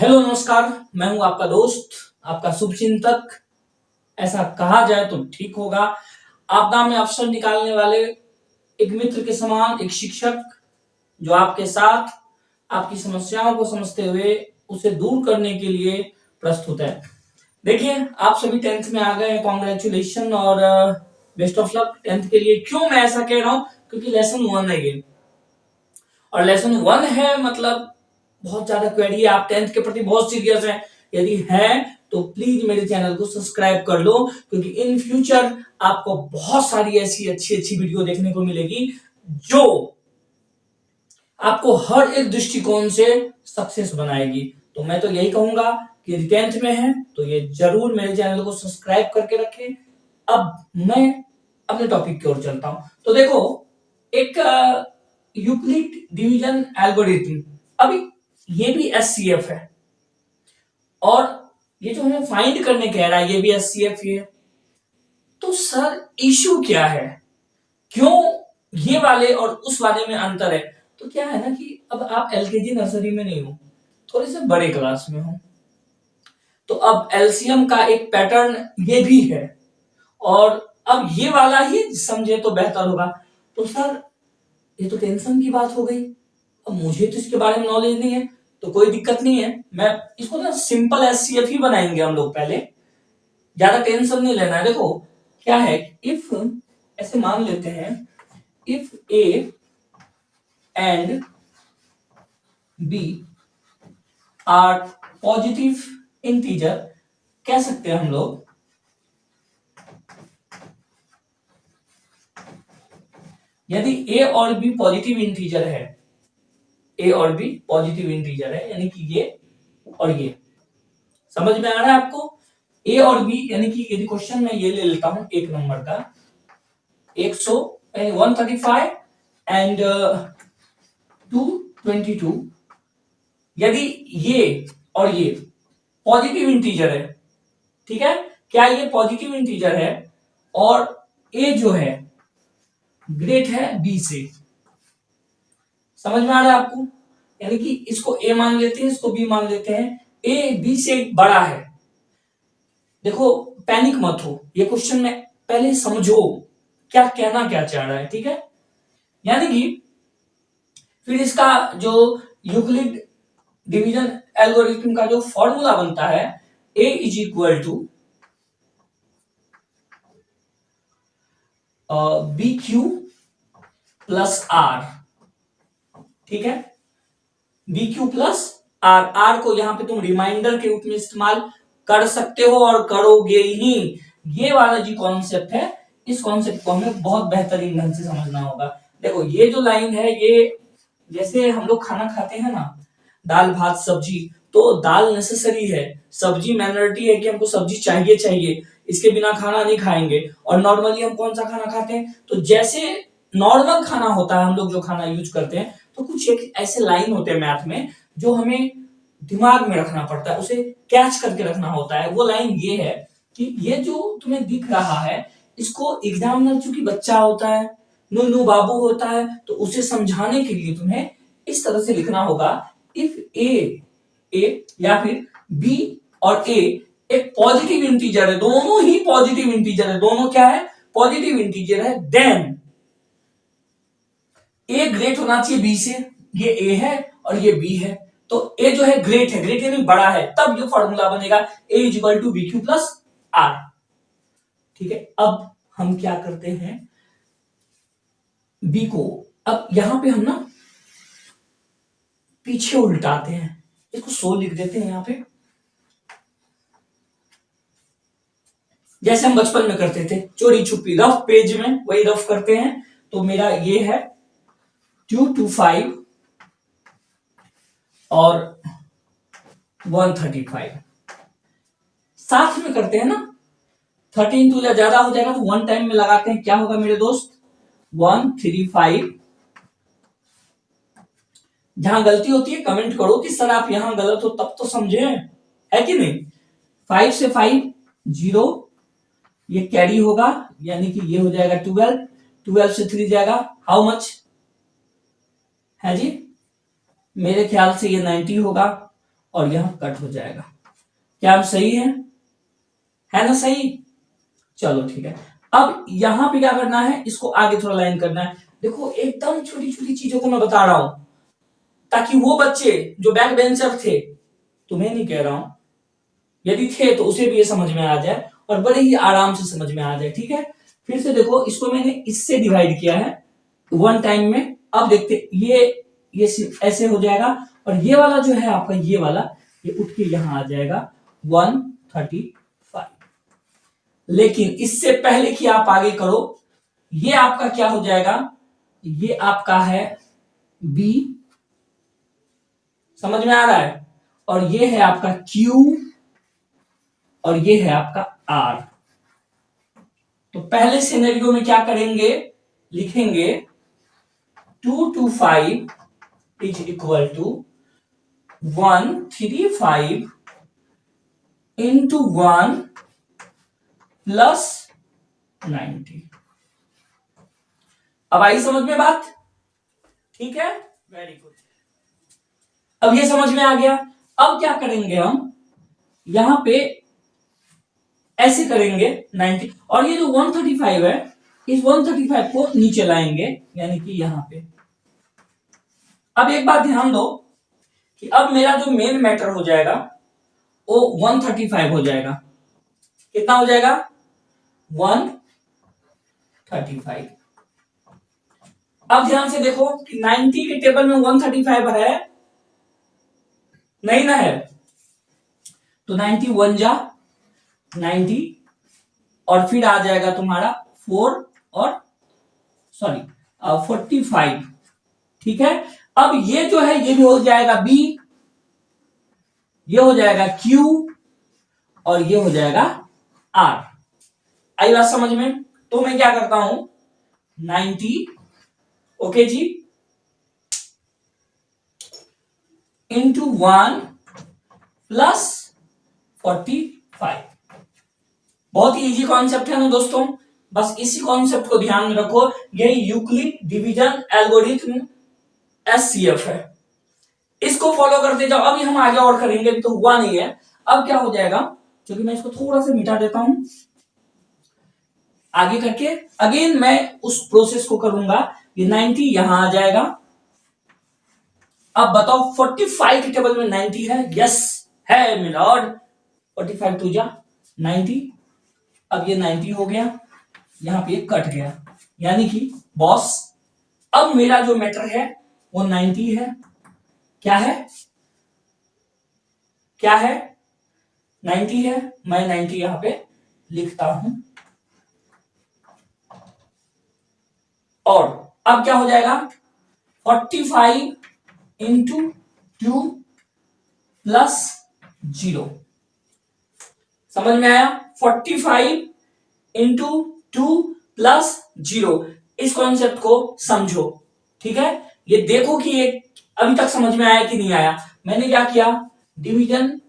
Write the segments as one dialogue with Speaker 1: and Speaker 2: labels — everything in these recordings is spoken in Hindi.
Speaker 1: हेलो नमस्कार। मैं हूं आपका दोस्त, आपका शुभचिंतक। ऐसा कहा जाए तो ठीक होगा। आपदा में अवसर निकालने वाले एक मित्र के समान, एक शिक्षक जो आपके साथ आपकी समस्याओं को समझते हुए उसे दूर करने के लिए प्रस्तुत है। देखिए, आप सभी 10th में आ गए हैं, कॉन्ग्रेचुलेशन और बेस्ट ऑफ लक 10th के लिए। क्यों मैं ऐसा कह रहा हूं? क्योंकि लेसन 1 है ये, और लेसन 1 है मतलब बहुत ज्यादा क्वेरी है। आप 10th के प्रति बहुत सीरियस हैं। यदि है तो प्लीज मेरे चैनल को सब्सक्राइब कर लो, क्योंकि इन फ्यूचर आपको बहुत सारी ऐसी अच्छी अच्छी वीडियो देखने को मिलेगी जो आपको हर एक दृष्टिकोण से सक्सेस बनाएगी। तो मैं तो यही कहूंगा कि यदि 10th में है तो ये जरूर मेरे चैनल को सब्सक्राइब करके रखें। अब मैं अपने टॉपिक की ओर चलता हूं। तो देखो, एक यूक्लिड डिवीजन एल्गोरिथम, अभी ये भी एससीएफ है, और ये जो हमें फाइंड करने कह रहा है ये भी एससीएफ ही है। तो सर इशू क्या है? क्यों ये वाले और उस वाले में अंतर है? तो क्या है ना कि अब आप एलकेजी नर्सरी में नहीं हो, थोड़े से बड़े क्लास में हो, तो अब एलसीएम का एक पैटर्न ये भी है, और अब ये वाला ही समझे तो बेहतर होगा। तो सर ये तो टेंशन की बात हो गई। अब मुझे तो इसके बारे में नॉलेज नहीं है, तो कोई दिक्कत नहीं है। मैं इसको ना सिंपल एससीएफ ही बनाएंगे हम लोग पहले, ज्यादा टेंशन नहीं लेना है। देखो क्या है, इफ ऐसे मान लेते हैं, if A and B are positive integer, कह सकते हैं हम लोग यदि ए और बी पॉजिटिव इंटीजर है, ए और बी पॉजिटिव इंटीजर है, यानी कि ये और ये, समझ में आ रहा है आपको? ए और बी यानी कि यदि क्वेश्चन में ये ले लेता हूं, एक नंबर का 135 एंड 222, यदि ये और ये पॉजिटिव इंटीजर है, ठीक है, क्या ये पॉजिटिव इंटीजर है और ए जो है ग्रेट है बी से, समझ में आ रहा है आपको? यानी कि इसको ए मान लेते हैं, इसको बी मान लेते हैं, ए बी से बड़ा है। देखो पैनिक मत हो, ये क्वेश्चन में पहले समझो क्या कहना क्या चाह रहा है, ठीक है? यानी कि फिर इसका जो यूक्लिड डिवीजन एल्गोरिथम का जो फॉर्मूला बनता है, A is equal to B Q plus R, ठीक है? B Q plus R, R को यहां पे तुम रिमाइंडर के रूप में इस्तेमाल कर सकते हो और करोगे ही। ये वाला जो कॉन्सेप्ट है, इस कॉन्सेप्ट को हमें बहुत बेहतरीन ढंग से समझना होगा। देखो ये जो लाइन है, ये जैसे हम लोग खाना खाते हैं ना, दाल भात सब्जी, तो दाल नेसेसरी है, सब्जी माइनॉरिटी है कि हमको सब्जी चाहिए चाहिए, इसके बिना खाना नहीं खाएंगे। और नॉर्मली हम कौन सा खाना खाते हैं? तो जैसे नॉर्मल खाना होता है, हम लोग जो खाना यूज करते हैं, तो कुछ एक ऐसे लाइन होते हैं मैथ में जो हमें दिमाग में रखना पड़ता है, उसे कैच करके रखना होता है। वो लाइन ये है कि ये जो तुम्हें दिख रहा है, इसको एग्जामिनर चूंकि बच्चा होता है, नुनू बाबू होता है, तो उसे समझाने के लिए तुम्हें इस तरह से लिखना होगा, इफ ए या फिर बी और ए एक पॉजिटिव इंटीजर है, दोनों ही पॉजिटिव इंटीजर है, दोनों क्या है? पॉजिटिव इंटीजर है, देन ए ग्रेट होना चाहिए बी से। ये ए है और ये बी है, तो ए जो है ग्रेट है, ग्रेट यानी बड़ा है, तब ये फॉर्मूला बनेगा A is equal to B Q plus R, ठीक है? अब हम क्या करते हैं, बी को अब यहां पे हम ना पीछे उल्टाते हैं, इसको 100 लिख देते हैं यहां पे, जैसे हम बचपन में करते थे चोरी छुपी, रफ पेज में वही रफ करते हैं। तो मेरा ये है 225 और 135, साथ में करते हैं ना, 13 तो ज्यादा हो जाएगा, तो वन टाइम में लगाते हैं। क्या होगा मेरे दोस्त? 135। जहां गलती होती है कमेंट करो कि सर आप यहां गलत हो, तब तो समझे, है कि नहीं? 5 से 5 0, ये कैरी होगा, यानी कि ये हो जाएगा 12, 12 से 3 जाएगा, हाउ मच है जी? मेरे ख्याल से ये 90 होगा, और यहां कट हो जाएगा। क्या आप सही है ना सही? चलो ठीक है। अब यहां पे क्या करना है, इसको आगे थोड़ा लाइन करना है। देखो एकदम छोटी छोटी चीजों को मैं बता रहा हूं ताकि वो बच्चे जो बैक बेंचर थे, तुम्हें नहीं कह रहा हूं, यदि थे तो उसे भी ये समझ में आ जाए और बड़े ही आराम से समझ में आ जाए। ठीक है, फिर से देखो, इसको मैंने इससे डिवाइड किया है वन टाइम में। अब देखते ये ऐसे हो जाएगा और ये वाला जो है आपका, ये वाला ये उठ के यहां आ जाएगा 135। लेकिन इससे पहले कि आप आगे करो, ये आपका क्या हो जाएगा, ये आपका है B, समझ में आ रहा है, और ये है आपका Q और ये है आपका R। तो पहले सिनेरियो में क्या करेंगे, लिखेंगे 2 to 5 is equal to 135 into 1 plus 90। अब आई समझ में बात? ठीक है, वेरी गुड। अब ये समझ में आ गया। अब क्या करेंगे हम, यहां पे ऐसे करेंगे 90, और ये जो 135 है, इस 135 को नीचे लाएंगे, यानी कि यहां पे। अब एक बात ध्यान दो कि अब मेरा जो मेन मैटर हो जाएगा वो 135 हो जाएगा। कितना हो जाएगा? 135। अब ध्यान से देखो कि 90 के टेबल में 135 है, नहीं ना है, तो 91 जा 90 और फिर आ जाएगा तुम्हारा 4 और 45। ठीक है, अब ये जो है ये भी हो जाएगा B, ये हो जाएगा Q और ये हो जाएगा R। आई बात समझ में? तो मैं क्या करता हूं, 90 ओके जी इंटू 1 प्लस 45। बहुत ही इजी कॉन्सेप्ट है ना दोस्तों, बस इसी कॉन्सेप्ट को ध्यान में रखो। यही यूक्लिड डिवीजन एल्गोरिथम SCF है, इसको फॉलो करते जाओ। अभी हम आगे और करेंगे, अभी तो हुआ नहीं है। अब क्या हो जाएगा, क्योंकि मैं इसको थोड़ा सा मिटा देता हूं, आगे करके अगेन मैं उस प्रोसेस को करूंगा। ये 90 यहां आ जाएगा। अब बताओ 45 के टेबल में 90 है? यस है मिलॉर्ड। 45 टू जा 90। अब ये 90 हो गया, यहां पे कट गया, यानी कि बॉस अब मेरा जो मैटर है वो 90 है। क्या है? क्या है? 90 है। मैं 90 यहां पे लिखता हूं। और अब क्या हो जाएगा, 45 इंटू 2 प्लस 0। समझ में आया? 45 इंटू 2 प्लस 0। इस कॉन्सेप्ट को समझो। ठीक है, ये देखो कि ये अभी तक समझ में आया कि नहीं आया। मैंने क्या किया, डिवीजन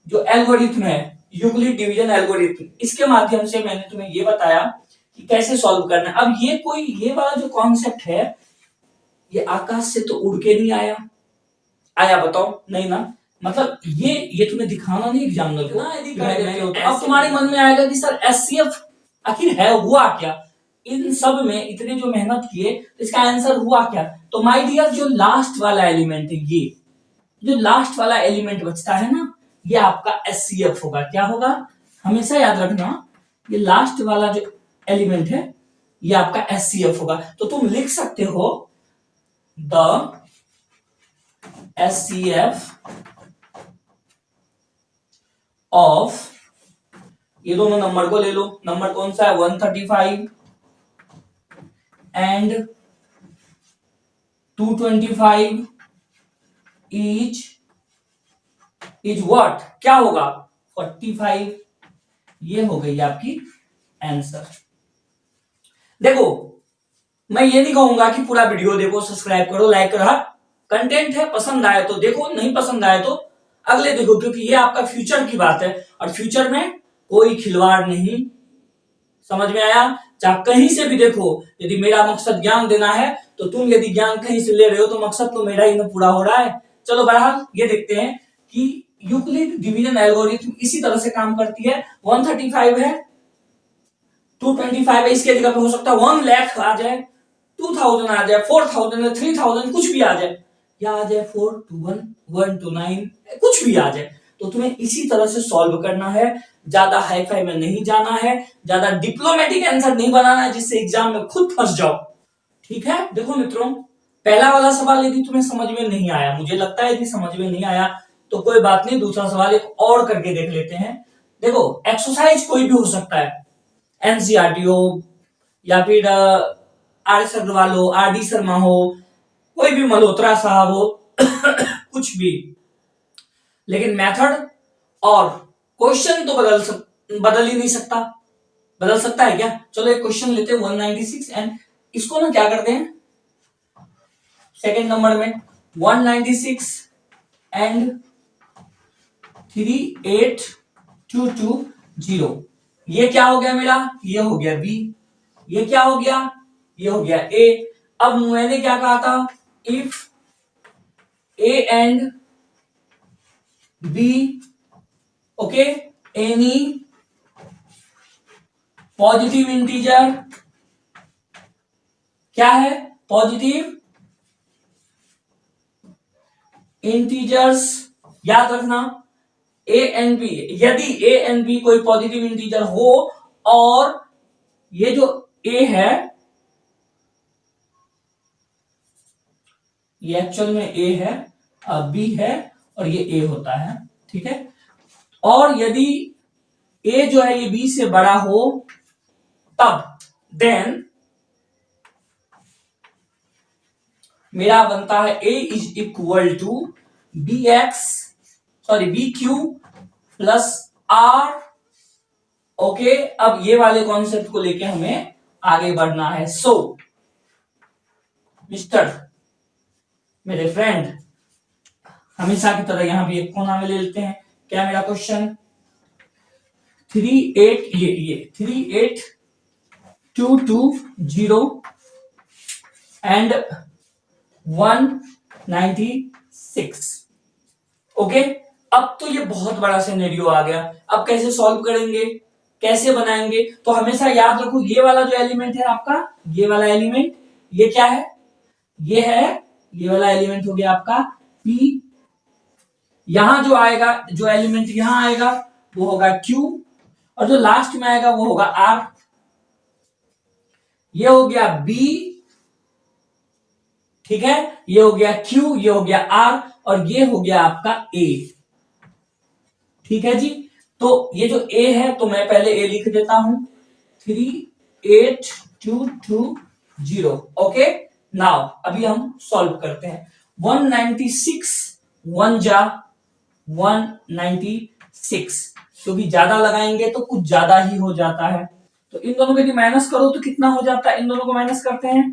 Speaker 1: जो एल्गोरिथम है, यूक्लिड डिवीजन एल्गोरिथम, इसके माध्यम से मैंने तुम्हें ये बताया कि कैसे सॉल्व करना है। अब ये वाला जो कॉन्सेप्ट है, ये आकाश से तो उड़ के नहीं आया। आया बताओ? नहीं ना। मतलब ये तुम्हें दिखाना नहीं एग्जामिनर को ना, यदि अब तुम्हारे मन में आएगा कि सर SCF आखिर है, हुआ क्या इन सब में, इतने जो मेहनत किए इसका आंसर हुआ क्या? तो माय डियर, जो लास्ट वाला एलिमेंट है, ये जो लास्ट वाला एलिमेंट बचता है ना, ये आपका SCF होगा। क्या होगा? हमेशा याद रखना, ये लास्ट वाला जो एलिमेंट है ये आपका SCF होगा। तो तुम लिख सकते हो द SCF ऑफ, ये दोनों नंबर को ले लो। नंबर कौन सा है? 135 एंड 225 इज व्हाट? क्या होगा? 45। ये हो गई आपकी आंसर। देखो, मैं ये नहीं कहूंगा कि पूरा वीडियो देखो, सब्सक्राइब करो, लाइक करो। हाँ, कंटेंट है, पसंद आए तो देखो, नहीं पसंद आए तो अगले देखो, क्योंकि ये आपका फ्यूचर की बात है और फ्यूचर में कोई खिलवाड़ नहीं। समझ में आया? चाहे कहीं से भी देखो, यदि मेरा मकसद ज्ञान देना है तो तुम यदि ज्ञान कहीं से ले रहे हो तो मकसद तो मेरा ही ना पूरा हो रहा है। चलो बहरहाल ये देखते हैं कि यूक्लिड डिवीजन एल्गोरिथम इसी तरह से काम करती है। 135 है, 225 है, इसके जगह पे हो सकता है 1 लाख आ जाए, 2000 आ जाए, 4000 या 3000 कुछ भी आ जाए, या आ जाए 421 129 कुछ भी आ जाए। तो तुम्हें इसी तरह से सॉल्व करना है, ज्यादा हाई फाई में नहीं जाना है, ज्यादा डिप्लोमेटिक आंसर नहीं बनाना है जिससे एग्जाम में खुद फंस जाओ। ठीक है, देखो मित्रों, पहला वाला सवाल यदि तुम्हें समझ में नहीं आया, मुझे लगता है यदि समझ में नहीं आया तो कोई बात नहीं, दूसरा सवाल एक और करके देख लेते हैं। देखो एक्सरसाइज कोई भी हो सकता है, एनसीईआरटी हो या फिर आर एस अग्रवाल हो, आर डी शर्मा हो, कोई भी मल्होत्रा साहब हो कुछ भी, लेकिन मेथड और क्वेश्चन तो बदल ही नहीं सकता। बदल सकता है क्या? चलो एक क्वेश्चन लेते हैं 196 एंड इसको ना क्या करते हैं सेकंड नंबर में 196 एंड 38220। ये क्या हो गया मेरा? ये हो गया बी। ये क्या हो गया? ये हो गया ए। अब मैंने क्या कहा था? If A and B okay any positive integer, क्या है? पॉजिटिव इंटीजर्स, याद रखना ए एंड बी, यदि ए एंड बी कोई पॉजिटिव इंटीजर हो और ये जो ए है ये एक्चुअल में ए है, बी है और ये ए होता है, ठीक है। और यदि ए जो है ये बी से बड़ा हो तब देन मेरा बनता है A is equal to B X sorry B Q plus R. Okay, अब ये वाले कॉन्सेप्ट को लेके हमें आगे बढ़ना है। सो मिस्टर मेरे फ्रेंड, हमेशा की तरह यहां भी एक कोना में ले लेते हैं। क्या मेरा क्वेश्चन? 38220 एंड 196। ओके, अब तो ये बहुत बड़ा सिनेरियो आ गया। अब कैसे सॉल्व करेंगे, कैसे बनाएंगे? तो हमेशा याद रखो ये वाला जो एलिमेंट है आपका, ये वाला एलिमेंट, ये क्या है? ये है, ये वाला एलिमेंट हो गया आपका P। यहां जो आएगा, जो एलिमेंट यहां आएगा वो होगा Q और जो लास्ट में आएगा वो होगा R। ये हो गया B, ठीक है, ये हो गया Q, ये हो गया R और ये हो गया आपका A। ठीक है जी, तो ये जो A है तो मैं पहले A लिख देता हूं 38220। ओके, नाउ अभी हम सॉल्व करते हैं। 196 1 जा 196, क्योंकि ज्यादा लगाएंगे तो कुछ ज्यादा ही हो जाता है। तो इन दोनों को यदि माइनस करो तो कितना हो जाता है? इन दोनों को माइनस करते हैं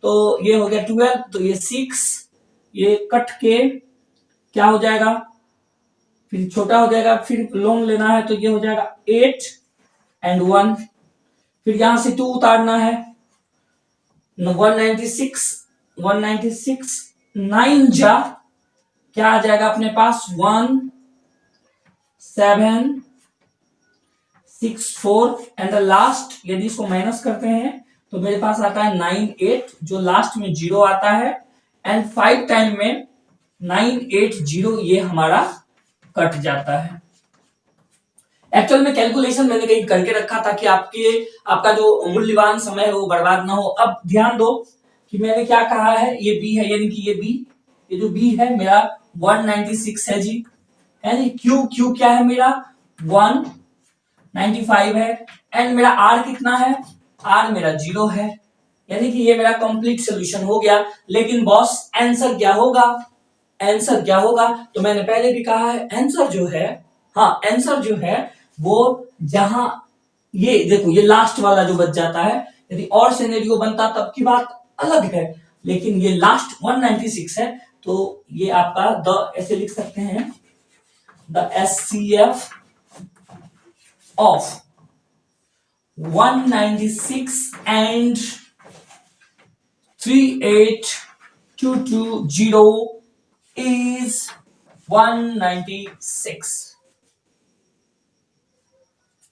Speaker 1: तो ये हो गया 12, तो ये 6, ये कट के क्या हो जाएगा? फिर छोटा हो जाएगा, फिर लॉन्ग लेना है तो ये हो जाएगा 8 एंड 1, फिर यहां से 2 उतारना है। 196 9 जा क्या आ जाएगा अपने पास? 1764 एंड द लास्ट, यदि इसको माइनस करते हैं तो मेरे पास आता है 98, जो लास्ट में 0 आता है एंड 5 टाइम में 980 ये हमारा कट जाता है। एक्चुअल में कैलकुलेशन मैंने कहीं करके रखा था कि आपका जो मूल्यवान समय है वो बर्बाद ना हो। अब ध्यान दो कि मैंने क्या कहा है, ये बी है, यानी कि ये बी, ये जो बी है मेरा 196 है जी, है जी। क्यू क्या है मेरा? 195 है एंड मेरा आर कितना है? आर मेरा 0 है, यानी कि ये मेरा कंप्लीट सॉल्यूशन हो गया। लेकिन बॉस आंसर क्या होगा? आंसर क्या होगा? तो मैंने पहले भी कहा है आंसर जो है, हाँ आंसर जो है वो जहां ये देखो ये लास्ट वाला जो बच जाता है, यदि और सिनेरियो बनता तब की बात अलग है, लेकिन ये लास्ट 196 है तो ये आपका द ऐसे लिख सकते हैं, the SCF of 196 and 38220 is 196.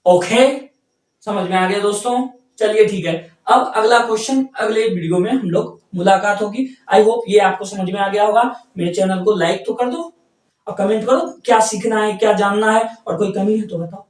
Speaker 1: Okay, समझ में आ गया दोस्तों? चलिए ठीक है, अब अगला क्वेश्चन अगले वीडियो में हम लोग मुलाकात होगी। आई होप ये आपको समझ में आ गया होगा। मेरे चैनल को लाइक तो कर दो और कमेंट करो क्या सीखना है, क्या जानना है, और कोई कमी है तो बताओ।